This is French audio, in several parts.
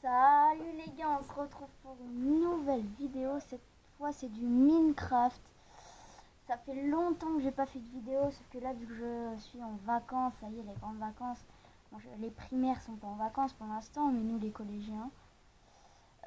Salut les gars, on se retrouve pour une nouvelle vidéo. Cette fois c'est du Minecraft. Ça fait longtemps que j'ai pas fait de vidéo, sauf que là vu que je suis en vacances, ça y est, les grandes vacances. Bon, les primaires sont pas en vacances pour l'instant, mais nous les collégiens,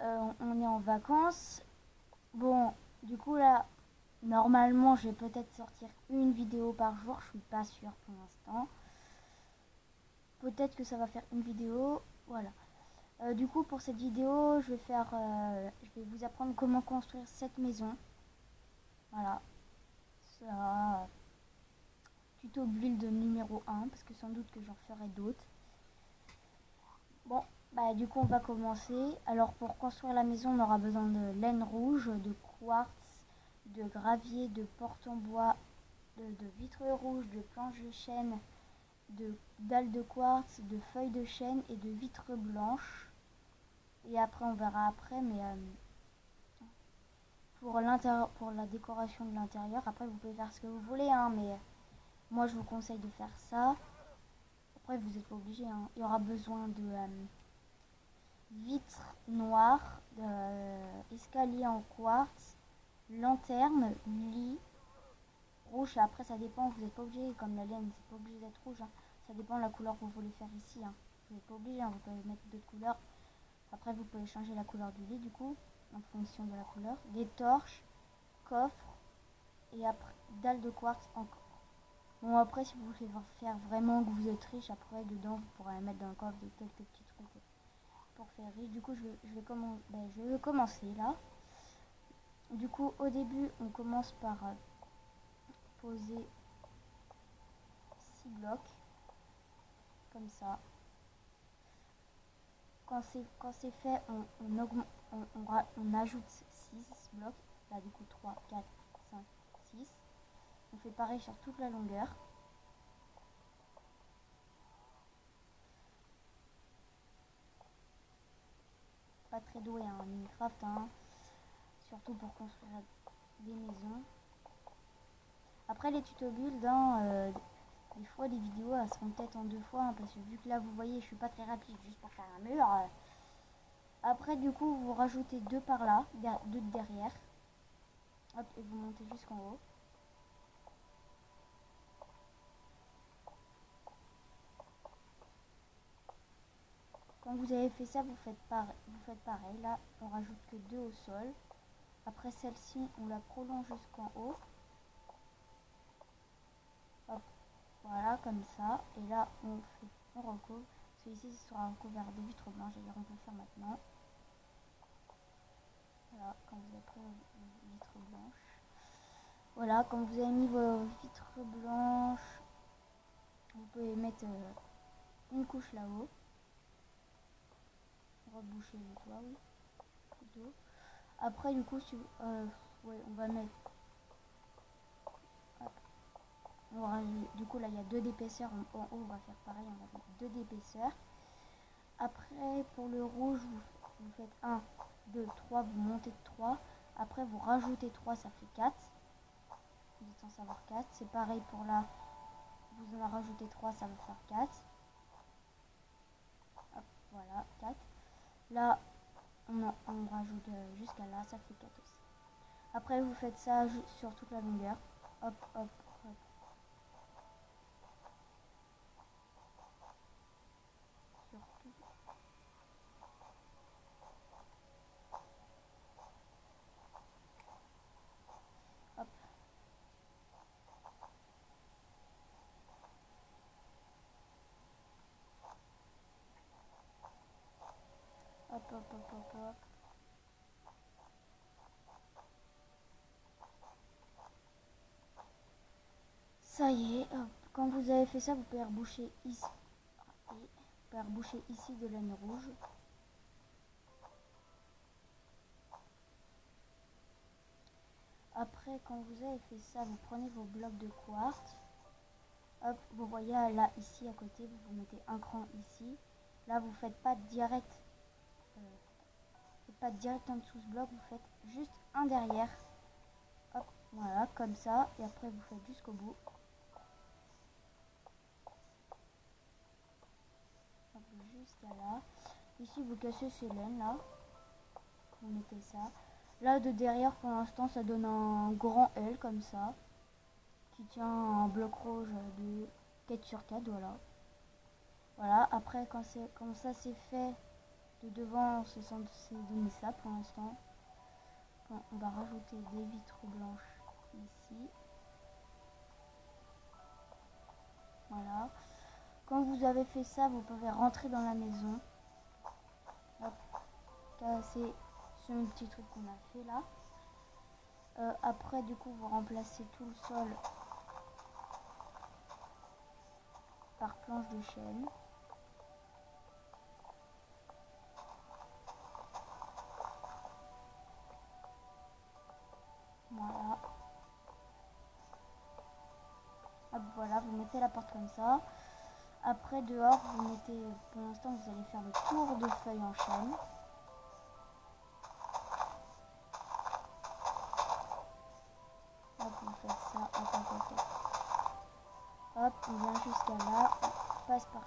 on est en vacances. Bon, du coup là, normalement je vais peut-être sortir une vidéo par jour, je suis pas sûre pour l'instant. Peut-être que ça va faire une vidéo, voilà. Du coup pour cette vidéo je vais vous apprendre comment construire cette maison. Voilà, ça, tuto build numéro 1 parce que sans doute que j'en ferai d'autres. Bon, bah du coup on va commencer. Alors pour construire la maison on aura besoin de laine rouge, de quartz, de gravier, de porte en bois, de vitres rouges, de planches de chêne, de dalles de quartz, de feuilles de chêne et de vitres blanches. Et après on verra après, mais pour l'intérieur, pour la décoration de l'intérieur, après vous pouvez faire ce que vous voulez, hein, mais moi je vous conseille de faire ça. Après vous n'êtes pas obligé, hein. Il y aura besoin de vitres noires, escalier en quartz, lanterne, lit, rouge. Après ça dépend, vous n'êtes pas obligé, comme la laine c'est pas obligé d'être rouge, hein. Ça dépend de la couleur que vous voulez faire ici, hein. Vous n'êtes pas obligé, hein. Vous pouvez mettre d'autres couleurs. Après vous pouvez changer la couleur du lit du coup en fonction de la couleur. Des torches, coffre et après dalle de quartz encore. Bon, après si vous voulez faire vraiment que vous êtes riche, après dedans vous pourrez mettre dans le coffre des quelques petits trucs pour faire riche. Du coup je vais commencer là. Du coup au début on commence par poser 6 blocs comme ça. Quand c'est fait on ajoute 6 blocs. Là du coup 3, 4, 5, 6. On fait pareil sur toute la longueur. Pas très doué en Minecraft, hein, surtout pour construire des maisons. Après les tutos build, hein, des fois les vidéos elles seront peut-être en 2 fois, hein, parce que vu que là vous voyez je suis pas très rapide juste pour faire un mur. Après du coup vous rajoutez 2 par là, 2 derrière. Hop, et vous montez jusqu'en haut. Quand vous avez fait ça, vous faites pareil. Là, on rajoute que 2 au sol. Après celle-ci, on la prolonge jusqu'en haut. Hop, voilà, comme ça. Et là, on recouvre. Celui-ci sera recouvert de vitres blanches. D'ailleurs, on peut le faire maintenant. Voilà, quand vous avez pris vos vitres blanches. Voilà, quand vous avez mis vos vitres blanches, vous pouvez mettre une couche là-haut. Reboucher le toit, oui. Plutôt. Après, du coup, ouais, on va mettre. Hop. Du coup, là, il y a 2 d'épaisseur. En haut, on va faire pareil. On va mettre 2 d'épaisseur. Après, pour le rouge, vous faites 1, 2, 3. Vous montez de 3. Après, vous rajoutez 3, ça fait 4. Vous êtes censé avoir 4. C'est pareil pour là. Vous en rajoutez 3, ça va faire 4. Hop, voilà, 4. Là, on rajoute jusqu'à là, ça fait 4 aussi. Après, vous faites ça sur toute la longueur. Hop, hop, hop. Sur tout. Hop. Hop, hop, hop, hop, hop. Ça y est, hop. Quand vous avez fait ça, vous pouvez reboucher ici. Et vous pouvez reboucher ici de laine rouge. Après, quand vous avez fait ça, vous prenez vos blocs de quartz. Hop, vous voyez là, ici à côté, vous mettez un cran ici. Là, vous faites pas direct. Pas direct en dessous ce bloc, vous faites juste un derrière. Hop, voilà, comme ça. Et après, vous faites jusqu'au bout. Hop, jusqu'à là. Ici, vous cassez ces laines là. Vous mettez ça. Là, de derrière, pour l'instant, ça donne un grand L comme ça. Qui tient un bloc rouge de 4 sur 4, voilà. Voilà, après, quand ça c'est fait, de devant, c'est censé donner ça pour l'instant. Bon, on va rajouter des vitres blanches ici. Voilà. Quand vous avez fait ça, vous pouvez rentrer dans la maison. Hop, casser ce petit truc qu'on a fait là. Après, du coup, vous remplacez tout le sol par planche de chêne. Voilà. Hop, voilà, vous mettez la porte comme ça. Après, dehors, vous mettez, pour l'instant, vous allez faire le tour de feuilles en chêne. Hop, vous faites ça, hop. Hop, on vient jusqu'à là, on passe par...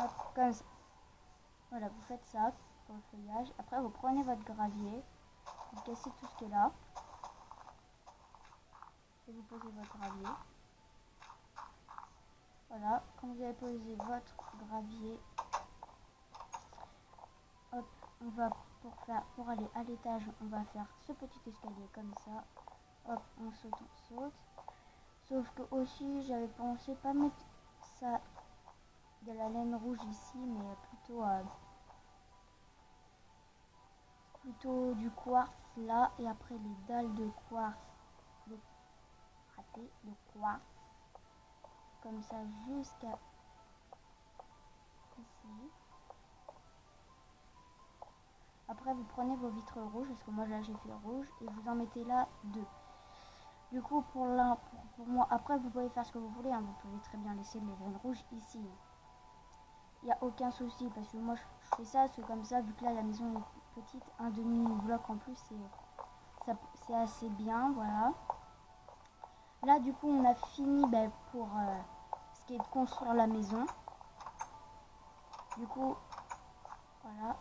hop, comme ça. Voilà, vous faites ça pour le feuillage. Après, vous prenez votre gravier, vous cassez tout ce qui est là. Et vous posez votre gravier. Voilà, quand vous avez posé votre gravier, hop, on va pour aller à l'étage, on va faire ce petit escalier comme ça. Hop, on saute. Sauf que aussi, j'avais pensé pas mettre ça de la laine rouge ici, mais plutôt du quartz là, et après les dalles de quartz, de quartz, comme ça jusqu'à ici. Après, vous prenez vos vitres rouges, parce que moi là j'ai fait rouge, et vous en mettez là 2. Du coup, pour moi, après vous pouvez faire ce que vous voulez, hein. Vous pouvez très bien laisser les laines rouges ici. Il n'y a aucun souci, parce que moi je fais ça, c'est comme ça, vu que là la maison est petite, un demi-bloc en plus, c'est assez bien, voilà. Là, du coup, on a fini pour ce qui est de construire la maison. Du coup, voilà.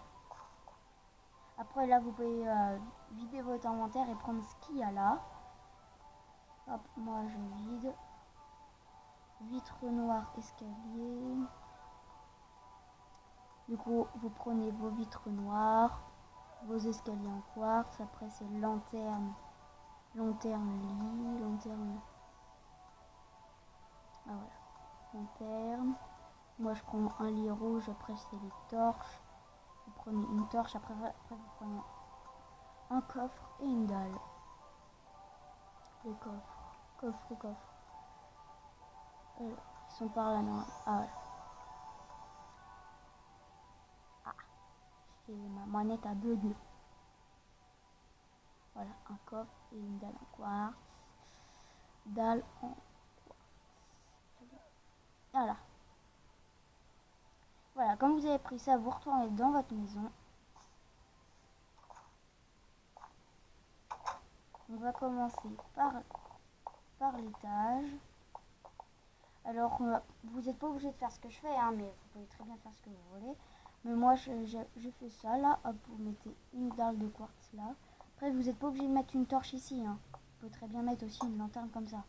Après, là, vous pouvez vider votre inventaire et prendre ce qu'il y a là. Hop, moi, je vide. Vitre noire, escalier. Du coup, vous prenez vos vitres noires, vos escaliers en quartz. Après, c'est lanterne lit, lanterne... Ah, voilà. Lanterne. Moi, je prends un lit rouge. Après, c'est les torches. Vous prenez une torche, après vous prenez un coffre et une dalle. Les coffres. Ils sont par là, non. Ah ouais. Ah, ma manette a bugué. Voilà, un coffre et une dalle en quartz. Dalle en quartz. Voilà. Voilà, quand vous avez pris ça, vous retournez dans votre maison. On va commencer par l'étage. Alors, vous n'êtes pas obligé de faire ce que je fais, hein, mais vous pouvez très bien faire ce que vous voulez. Mais moi, je fais ça, là. Hop, vous mettez une dalle de quartz, là. Après, vous n'êtes pas obligé de mettre une torche ici, hein. Vous pouvez très bien mettre aussi une lanterne comme ça.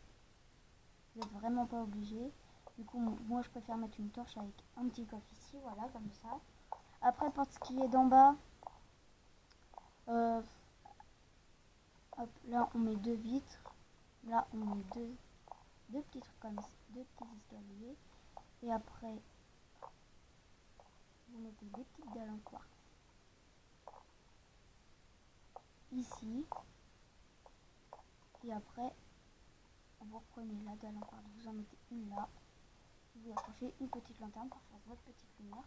Vous n'êtes vraiment pas obligé. Du coup, moi, je préfère mettre une torche avec un petit coffre ici, voilà, comme ça. Après, pour ce qui est d'en bas, hop, là, on met 2 vitres. Là, on met deux petits trucs comme ça, 2 petits escaliers. Et après, vous mettez des petites dalles en quartz ici. Et après, vous reprenez la dalle en quartz, vous en mettez une là. Vous accrochez une petite lanterne pour faire votre petite lumière.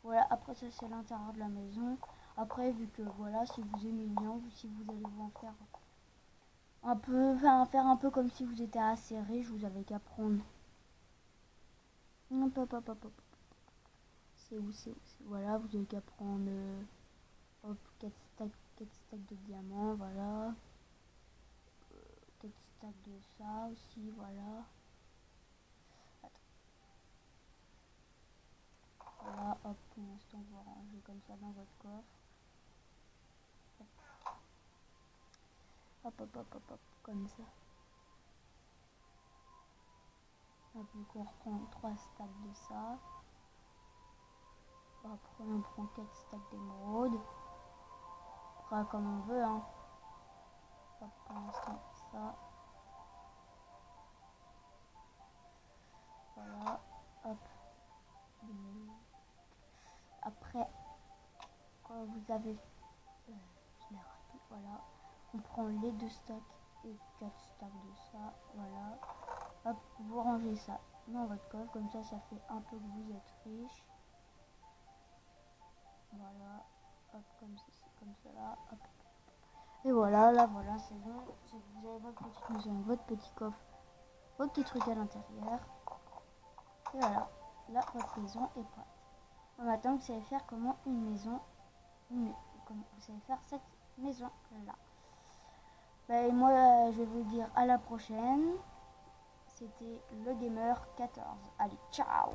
Voilà, après ça c'est l'intérieur de la maison. Après, vu que voilà, si vous aimez bien, ou si vous allez vous en faire un peu, faire un peu comme si vous étiez assez riche, vous avez qu'à prendre. C'est où. Voilà, vous avez qu'à prendre hop, 4 stacks de diamants, voilà. 4 stacks de ça aussi, voilà. Attends. Hop, pour l'instant, on va ranger comme ça dans votre coffre. Hop, hop, hop, hop, hop, comme ça. Hop, du coup, on reprend 3 stacks de ça. Après, on prend 4 stacks d'émeraude. Après, comme on veut, hein. Hop, pour l'instant, ça. Voilà, hop. Après, quand vous avez... je l'ai raté, voilà. On prend les 2 stacks et 4 stacks de ça, voilà. Hop, vous rangez ça dans votre coffre, comme ça fait un peu que vous êtes riche. Voilà, hop, comme ceci, comme cela, hop. Et voilà, là, voilà, c'est bon. Vous avez votre petite maison, votre petit coffre, vos petits trucs à l'intérieur. Et voilà, là, votre maison est prête. Maintenant, vous savez faire comment une maison, comment vous savez faire cette maison-là. Et moi, je vais vous dire à la prochaine. C'était le Gamer 14. Allez, ciao!